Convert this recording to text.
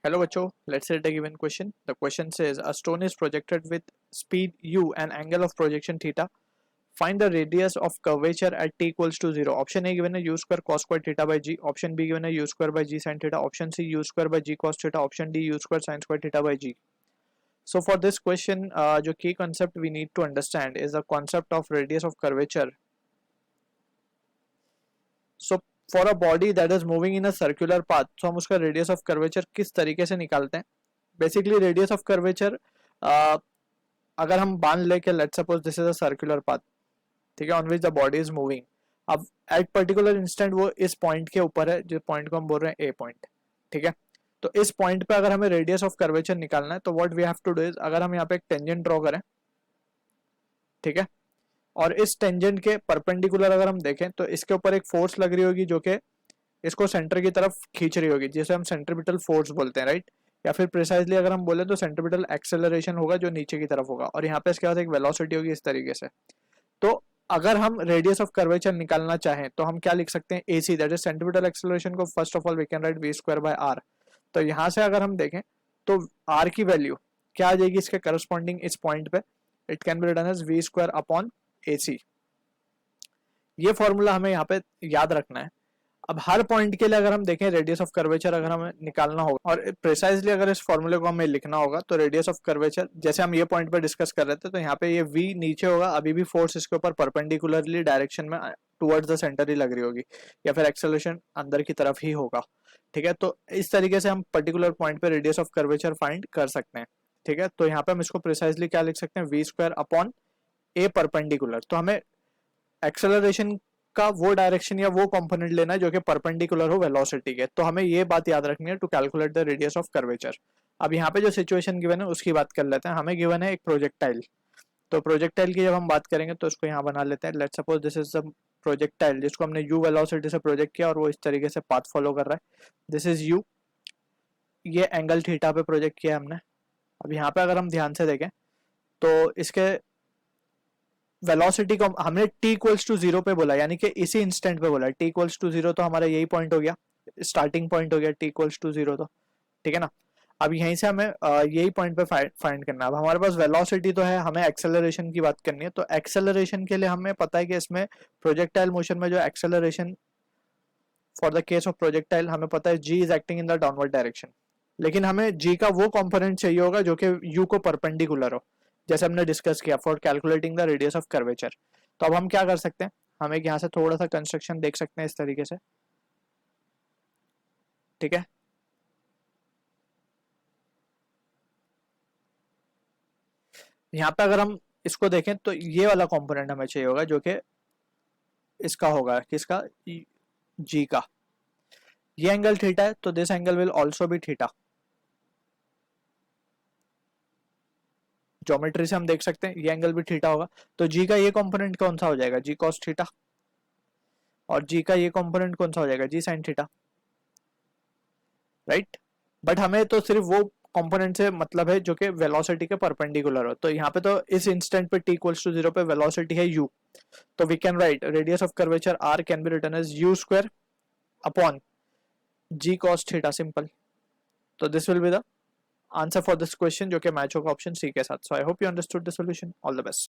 Hello बच्चों, let's read a given question. The question says a stone is projected with speed u and angle of projection theta. Find the radius of curvature at t equals to 0. Option A given है u square cos square theta by g. Option B given है u square by g sin theta. Option C u square by g cos theta. Option D u square sin square theta by g. So for this question, जो key concept we need to understand is the concept of radius of curvature. So for a body that is moving in a circular path, so हम उसका radius of curvature किस तरीके से निकालते हैं? Basically radius of curvature अगर हम मान ले कि let's suppose this is a circular path, ठीक है, on which the body is moving. अब at particular instant वो इस point के ऊपर है, जो point को हम बोल रहे हैं A point, ठीक है. तो इस point पे अगर हमें radius of curvature निकालना है तो what we have to do is, अगर हम यहाँ पे एक tangent draw करें, ठीक है, और इस टेंजेंट के परपेंडिकुलर अगर हम देखें तो इसके ऊपर एक फोर्स लग रही होगी जो कि इसको सेंटर की तरफ खींच रही होगी, जिसे हम सेंट्रीपिटल फोर्स बोलते हैं, राइट. या फिर प्रिसाइजली अगर हम बोले तो सेंट्रीपिटल एक्सेलरेशन होगा जो नीचे की तरफ होगा, और यहाँ पे इसके बाद एक वेलोसिटी होगी इस तरीके से. तो अगर हम रेडियस ऑफ कर्वेचर निकालना चाहें तो हम क्या लिख सकते हैं, AC, that is centripetal acceleration को first of all we can write v square by r. तो यहाँ से अगर हम देखें तो r की वैल्यू क्या आ जाएगी इसके करस्पॉन्डिंग इस पॉइंट पे, it can be written as v square upon AC. ये फॉर्मूला हमें यहाँ पे याद रखना है. अब हर पॉइंट के लिए अगर हम देखें रेडियस ऑफ कर्वेचर अगर हमें निकालना होगा और प्रिसाइजली अगर इस फॉर्मूले को हमें लिखना होगा तो रेडियस ऑफ कर्वेचर, जैसे हम ये पॉइंट पे डिस्कस कर रहे थे, तो यहाँ पे ये v नीचे होगा, अभी भी फोर्स इसके ऊपर परपेंडिकुलरली डायरेक्शन में टुवर्ड्स द सेंटर ही लग रही होगी, या फिर एक्सेलरेशन अंदर की तरफ ही होगा, ठीक है. तो इस तरीके से हम पर्टिकुलर पॉइंट पे रेडियस ऑफ कर्वेचर फाइंड कर सकते हैं, ठीक है. तो यहाँ पे हम इसको प्रिसाइजली क्या लिख सकते हैं, v स्क्वायर अपॉन ए परपेंडिकुलर. तो हमें एक्सेलरेशन का वो डायरेक्शन या वो कंपोनेंट लेना है जो कि परपेंडिकुलर हो वेलोसिटी के. तो हमें ये बात याद रखनी है to calculate the radius of curvature. अब यहाँ पे जो सिचुएशन गिवन है उसकी बात कर लेते हैं. हमें गिवन है एक प्रोजेक्टाइल. तो प्रोजेक्टाइल की जब हम बात करेंगे तो उसको यहाँ बना लेते हैं. Let's suppose this is the projectile जिसको हमने u वेलोसिटी से प्रोजेक्ट किया और वो इस तरीके से पाथ फॉलो कर रहा है. दिस इज u, ये एंगल थीटा पे प्रोजेक्ट किया हमने. अब यहाँ पे अगर हम ध्यान से देखें तो इसके वेलोसिटी को हमने t इक्वल्स टू 0 पे बोला, यानी कि इसी इंस्टेंट पे बोला. t इक्वल्स टू 0 तो हमारा यही पॉइंट हो गया, स्टार्टिंग पॉइंट हो गया t इक्वल्स टू 0, तो ठीक है ना. अब यहीं से हमें यही पॉइंट पे फाइंड करना है. अब हमारे पास वेलोसिटी तो है, हमें एक्सेलरेशन की बात करनी है. तो एक्सेलरेशन के लिए हमें पता है कि इसमें प्रोजेक्टाइल मोशन में जो acceleration for the case of projectile हमें पता है g is acting in the downward direction, लेकिन हमें g का वो कंपोनेंट चाहिए होगा जो कि u को परपेंडिकुलर हो, जैसे हमने डिस्कस किया for calculating the radius of curvature. तो अब हम क्या कर सकते हैं, हम एक यहाँ से थोड़ा सा कंस्ट्रक्शन देख सकते हैं इस तरीके से, ठीक है. यहाँ पे अगर हम इसको देखें तो ये वाला कंपोनेंट हमें चाहिए होगा जो कि इसका होगा, किसका, जी का. ये एंगल थीटा है तो this angle will also be theta. Geometry से हम देख सकते हैं ये एंगल भी थीटा होगा. तो जी का ये कंपोनेंट कौन सा हो जाएगा, जी कॉस थीटा, और जी का ये कंपोनेंट कौन सा हो जाएगा, जी साइन थीटा, राइट. बट हमें तो सिर्फ वो कंपोनेंट से मतलब है जो कि वेलोसिटी के परपेंडिकुलर हो. तो यहाँ पे तो इस इंस्टेंट पे t इक्वल्स टू 0 पे वेलोसिटी है u, तो we can write radius of curvature r can be written as u square upon g cos theta, simple. तो this will be the answer for this question जो कि match होगा option C के साथ. So I hope you understood the solution. All the best.